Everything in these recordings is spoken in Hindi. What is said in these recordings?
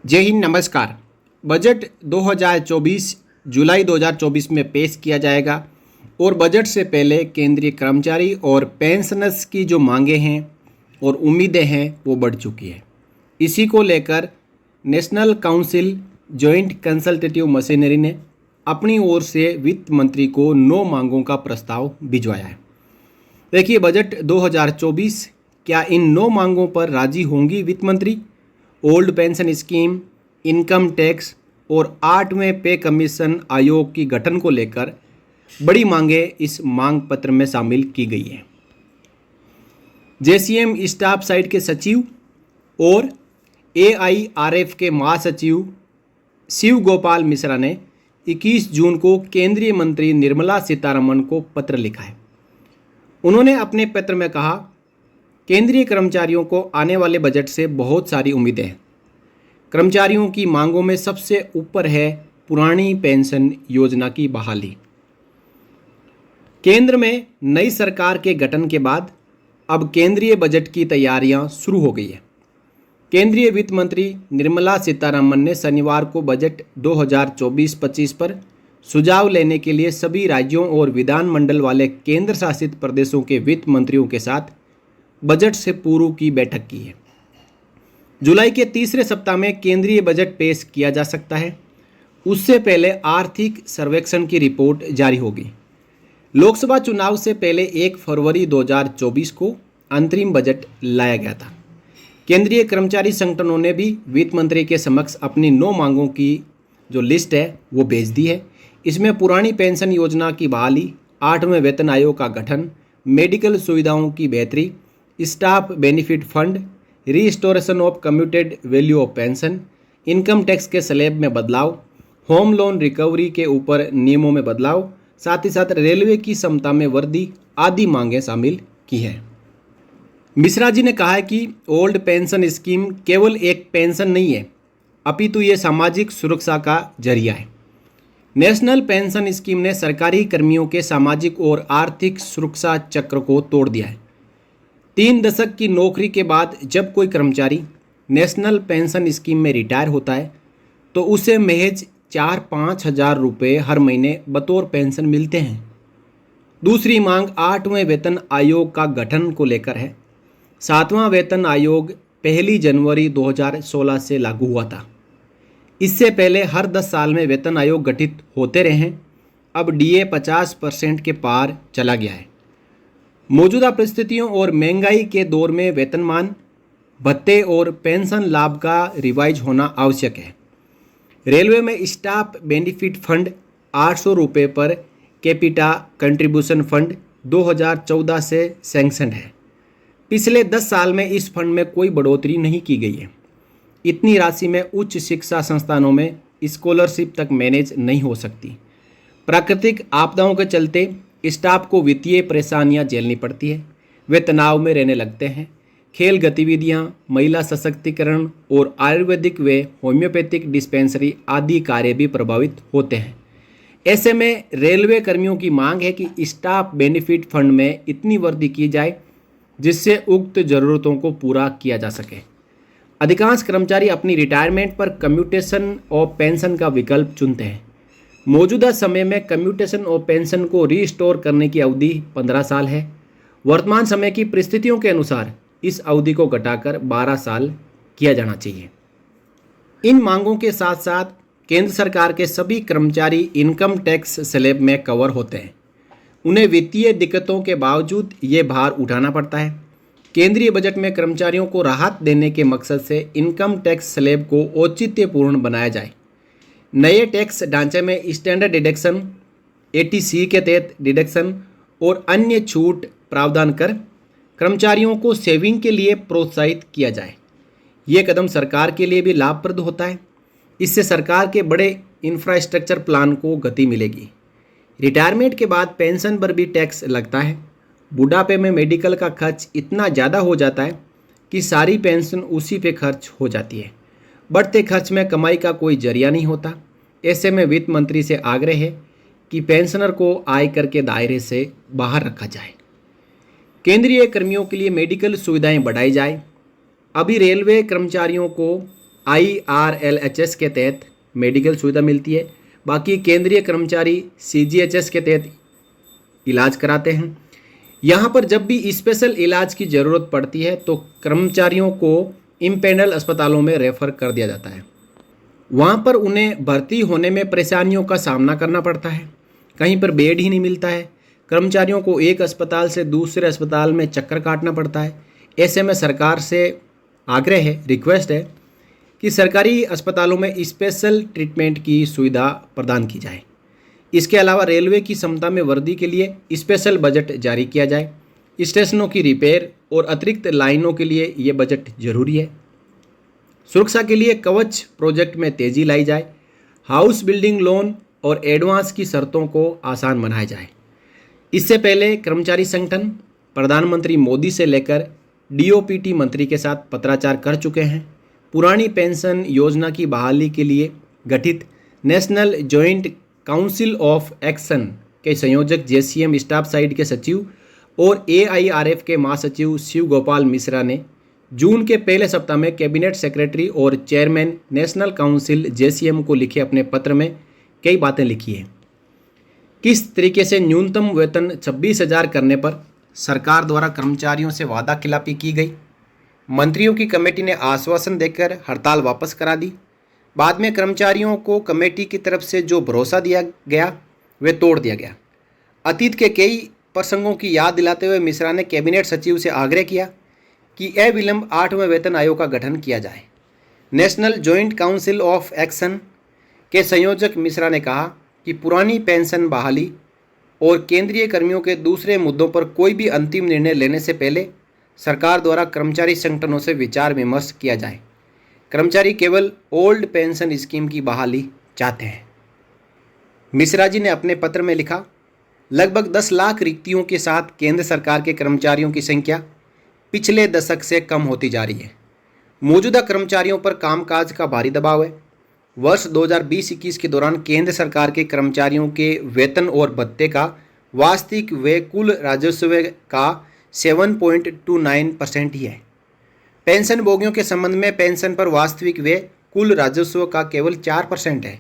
जय हिंद, नमस्कार। बजट 2024 जुलाई 2024 में पेश किया जाएगा और बजट से पहले केंद्रीय कर्मचारी और पेंशनर्स की जो मांगें हैं और उम्मीदें हैं वो बढ़ चुकी है। इसी को लेकर national council joint consultative machinery ने अपनी ओर से वित्त मंत्री को 9 मांगों का प्रस्ताव भिजवाया है। देखिए, बजट 2024 क्या इन 9 मांगों पर राजी होंगी वित्त मंत्री? Old pension scheme, income tax और 8वें पे कमीशन आयोग की गठन को लेकर बड़ी मांगें इस मांग पत्र में शामिल की गई हैं। जेसीएम स्टाफ साइट के सचिव और एआईआरएफ के महासचिव शिव गोपाल मिश्रा ने 21 जून को केंद्रीय मंत्री निर्मला सीतारमण को पत्र लिखा है। उन्होंने अपने पत्र में कहा, केंद्रीय कर्मचारियों को आने वाले बजट से बहुत सारी उम्मीदें हैं। कर्मचारियों की मांगों में सबसे ऊपर है पुरानी पेंशन योजना की बहाली। केंद्र में नई सरकार के गठन के बाद अब केंद्रीय बजट की तैयारियां शुरू हो गई है। केंद्रीय वित्त मंत्री निर्मला सीतारमण ने शनिवार को बजट 2024-25 पर सुझाव लेने के लिए सभी राज्यों और विधानमंडल वाले केंद्र शासित प्रदेशों के वित्त मंत्रियों के साथ बजट से पूर्व की बैठक की है। जुलाई के तीसरे सप्ताह में केंद्रीय बजट पेश किया जा सकता है। उससे पहले आर्थिक सर्वेक्षण की रिपोर्ट जारी होगी। लोकसभा चुनाव से पहले 1 फरवरी 2024 को अंतरिम बजट लाया गया था। केंद्रीय कर्मचारी संगठनों ने भी वित्त मंत्री के समक्ष अपनी 9 मांगों की जो लिस्ट है वो भेज दी है। इसमें पुरानी पेंशन योजना की बहाली, 8वें वेतन आयोग का गठन, मेडिकल सुविधाओं की बेहतरी, staff benefit fund, restoration of commuted value of pension, income tax के स्लैब में बदलाव, होम लोन रिकवरी के ऊपर नियमों में बदलाव, साथ ही साथ रेलवे की क्षमता में वृद्धि आदि मांगें शामिल की हैं। मिश्रा जी ने कहा है कि ओल्ड पेंशन स्कीम केवल एक पेंशन नहीं है, अपितु ये सामाजिक सुरक्षा का जरिया है। नेशनल पेंशन स्कीम ने सरकारी कर्मियों के सामाजिक और आर्थिक सुरक्षा चक्र को तोड़ दिया है। 3 दशक की नौकरी के बाद जब कोई कर्मचारी नेशनल पेंशन स्कीम में रिटायर होता है तो उसे महज 4-5 हज़ार रुपये हर महीने बतौर पेंशन मिलते हैं। दूसरी मांग 8वें वेतन आयोग का गठन को लेकर है। 7वां वेतन आयोग 1 जनवरी 2016 से लागू हुआ था। इससे पहले हर 10 साल में वेतन आयोग गठित होते रहे हैं। अब डीए 50% के पार चला गया है। मौजूदा परिस्थितियों और महंगाई के दौर में वेतनमान, भत्ते और पेंशन लाभ का रिवाइज होना आवश्यक है। रेलवे में स्टाफ बेनिफिट फंड 800 रुपये पर कैपिटा कंट्रीब्यूशन फंड 2014 से सैंक्शन है। पिछले 10 साल में इस फंड में कोई बढ़ोतरी नहीं की गई है। इतनी राशि में उच्च शिक्षा संस्थानों में स्कॉलरशिप तक मैनेज नहीं हो सकती। प्राकृतिक आपदाओं के चलते स्टाफ को वित्तीय परेशानियां झेलनी पड़ती है। वे तनाव में रहने लगते हैं। खेल गतिविधियां, महिला सशक्तिकरण और आयुर्वेदिक व होम्योपैथिक डिस्पेंसरी आदि कार्य भी प्रभावित होते हैं। ऐसे में रेलवे कर्मियों की मांग है कि स्टाफ बेनिफिट फंड में इतनी वृद्धि की जाए जिससे उक्त जरूरतों को पूरा किया जा सके। अधिकांश कर्मचारी अपनी रिटायरमेंट पर कम्यूटेशन ऑफ पेंशन का विकल्प चुनते हैं। मौजूदा समय में कम्यूटेशन ऑफ पेंशन को रीस्टोर करने की अवधि 15 साल है। वर्तमान समय की परिस्थितियों के अनुसार इस अवधि को घटाकर 12 साल किया जाना चाहिए। इन मांगों के साथ साथ केंद्र सरकार के सभी कर्मचारी इनकम टैक्स स्लैब में कवर होते हैं। उन्हें वित्तीय दिक्कतों के बावजूद ये भार उठाना पड़ता है। केंद्रीय बजट में कर्मचारियों को राहत देने के मकसद से इनकम टैक्स स्लैब को औचित्यपूर्ण बनाया जाए। नए टैक्स ढांचे में स्टैंडर्ड डिडक्शन, 80C के तहत डिडक्शन और अन्य छूट प्रावधान कर कर्मचारियों को सेविंग के लिए प्रोत्साहित किया जाए। ये कदम सरकार के लिए भी लाभप्रद होता है। इससे सरकार के बड़े इंफ्रास्ट्रक्चर प्लान को गति मिलेगी। रिटायरमेंट के बाद पेंशन पर भी टैक्स लगता है। बुढ़ापे में मेडिकल का खर्च इतना ज़्यादा हो जाता है कि सारी पेंशन उसी पे खर्च हो जाती है। बढ़ते खर्च में कमाई का कोई जरिया नहीं होता। ऐसे में वित्त मंत्री से आग्रह है कि पेंशनर को आयकर के दायरे से बाहर रखा जाए। केंद्रीय कर्मियों के लिए मेडिकल सुविधाएं बढ़ाई जाए। अभी रेलवे कर्मचारियों को IRLHS के तहत मेडिकल सुविधा मिलती है। बाकी केंद्रीय कर्मचारी CGHS के तहत इलाज कराते हैं। यहाँ पर जब भी स्पेशल इलाज की ज़रूरत पड़ती है तो कर्मचारियों को इम्पेनल अस्पतालों में रेफ़र कर दिया जाता है। वहाँ पर उन्हें भर्ती होने में परेशानियों का सामना करना पड़ता है, कहीं पर बेड ही नहीं मिलता है, कर्मचारियों को एक अस्पताल से दूसरे अस्पताल में चक्कर काटना पड़ता है। ऐसे में सरकार से आग्रह है, रिक्वेस्ट है कि सरकारी अस्पतालों में स्पेशल ट्रीटमेंट की सुविधा प्रदान की जाए। इसके अलावा रेलवे की क्षमता में वृद्धि के लिए स्पेशल बजट जारी किया जाए। स्टेशनों की रिपेयर और अतिरिक्त लाइनों के लिए ये बजट जरूरी है। सुरक्षा के लिए कवच प्रोजेक्ट में तेजी लाई जाए। हाउस बिल्डिंग लोन और एडवांस की शर्तों को आसान बनाया जाए। इससे पहले कर्मचारी संगठन प्रधानमंत्री मोदी से लेकर DOPT मंत्री के साथ पत्राचार कर चुके हैं। पुरानी पेंशन योजना की बहाली के लिए गठित national joint council of action के संयोजक JCM स्टाफ साइड के सचिव और AIRF के महासचिव शिव गोपाल मिश्रा ने जून के पहले सप्ताह में कैबिनेट सेक्रेटरी और चेयरमैन नेशनल काउंसिल JCM को लिखे अपने पत्र में कई बातें लिखी हैं। किस तरीके से न्यूनतम वेतन 26,000 करने पर सरकार द्वारा कर्मचारियों से वादा खिलाफी की गई। मंत्रियों की कमेटी ने आश्वासन देकर हड़ताल वापस करा दी। बाद में कर्मचारियों को कमेटी की तरफ से जो भरोसा दिया गया वह तोड़ दिया गया। अतीत के कई प्रसंगों की याद दिलाते हुए मिश्रा ने कैबिनेट सचिव से आग्रह किया कि अविलंब 8वें वेतन आयोग का गठन किया जाए। National joint council of action के संयोजक मिश्रा ने कहा कि पुरानी पेंशन बहाली और केंद्रीय कर्मियों के दूसरे मुद्दों पर कोई भी अंतिम निर्णय लेने से पहले सरकार द्वारा कर्मचारी संगठनों से विचार विमर्श किया जाए। कर्मचारी केवल ओल्ड पेंशन स्कीम की बहाली चाहते हैं। मिश्रा जी ने अपने पत्र में लिखा, लगभग 10 लाख रिक्तियों के साथ केंद्र सरकार के कर्मचारियों की संख्या पिछले दशक से कम होती जा रही है। मौजूदा कर्मचारियों पर कामकाज का भारी दबाव है। वर्ष 2020-21 के दौरान केंद्र सरकार के कर्मचारियों के वेतन और भत्ते का वास्तविक व्यय कुल राजस्व का 7.29% ही है। पेंशन भोगियों के संबंध में पेंशन पर वास्तविक व्यय कुल राजस्व का केवल 4% है।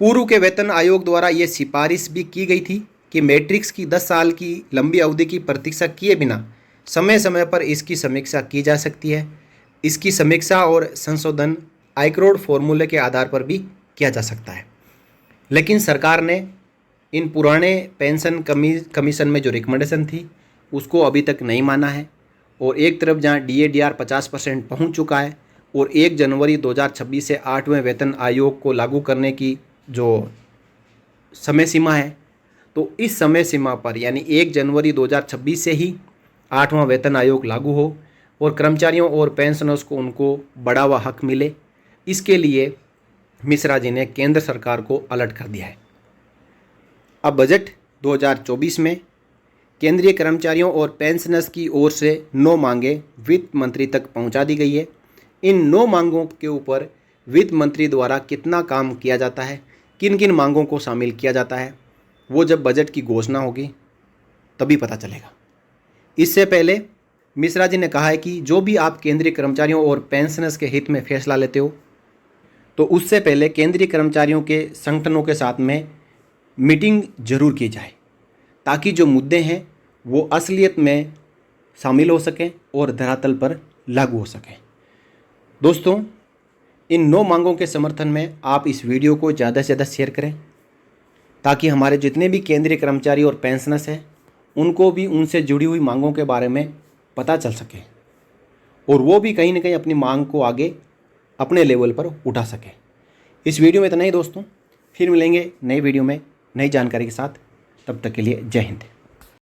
पूर्व के वेतन आयोग द्वारा ये सिफारिश भी की गई थी कि मैट्रिक्स की 10 साल की लंबी अवधि की प्रतीक्षा किए बिना समय समय पर इसकी समीक्षा की जा सकती है। इसकी समीक्षा और संशोधन आइक्रोड फॉर्मूले के आधार पर भी किया जा सकता है। लेकिन सरकार ने इन पुराने पेंशन कमीशन में जो रिकमेंडेशन थी उसको अभी तक नहीं माना है। और एक तरफ जहां DADR 50% पहुंच चुका है और 1 जनवरी 2026 से 8वें वेतन आयोग को लागू करने की जो समय सीमा है, तो इस समय सीमा पर यानी 1 जनवरी 2026 से ही 8वां वेतन आयोग लागू हो और कर्मचारियों और पेंशनर्स को उनको बढ़ा हुआ हक मिले, इसके लिए मिश्रा जी ने केंद्र सरकार को अलर्ट कर दिया है। अब बजट 2024 में केंद्रीय कर्मचारियों और पेंशनर्स की ओर से 9 मांगें वित्त मंत्री तक पहुंचा दी गई है। इन 9 मांगों के ऊपर वित्त मंत्री द्वारा कितना काम किया जाता है, किन किन मांगों को शामिल किया जाता है, वो जब बजट की घोषणा होगी तभी पता चलेगा। इससे पहले मिश्रा जी ने कहा है कि जो भी आप केंद्रीय कर्मचारियों और पेंशनर्स के हित में फैसला लेते हो तो उससे पहले केंद्रीय कर्मचारियों के संगठनों के साथ में मीटिंग जरूर की जाए, ताकि जो मुद्दे हैं वो असलियत में शामिल हो सकें और धरातल पर लागू हो सकें। दोस्तों, इन 9 मांगों के समर्थन में आप इस वीडियो को ज़्यादा से ज़्यादा शेयर करें, ताकि हमारे जितने भी केंद्रीय कर्मचारी और पेंशनर्स हैं उनको भी उनसे जुड़ी हुई मांगों के बारे में पता चल सके और वो भी कहीं ना कहीं अपनी मांग को आगे अपने लेवल पर उठा सके। इस वीडियो में इतना ही दोस्तों, फिर मिलेंगे नई वीडियो में नई जानकारी के साथ। तब तक के लिए जय हिंद।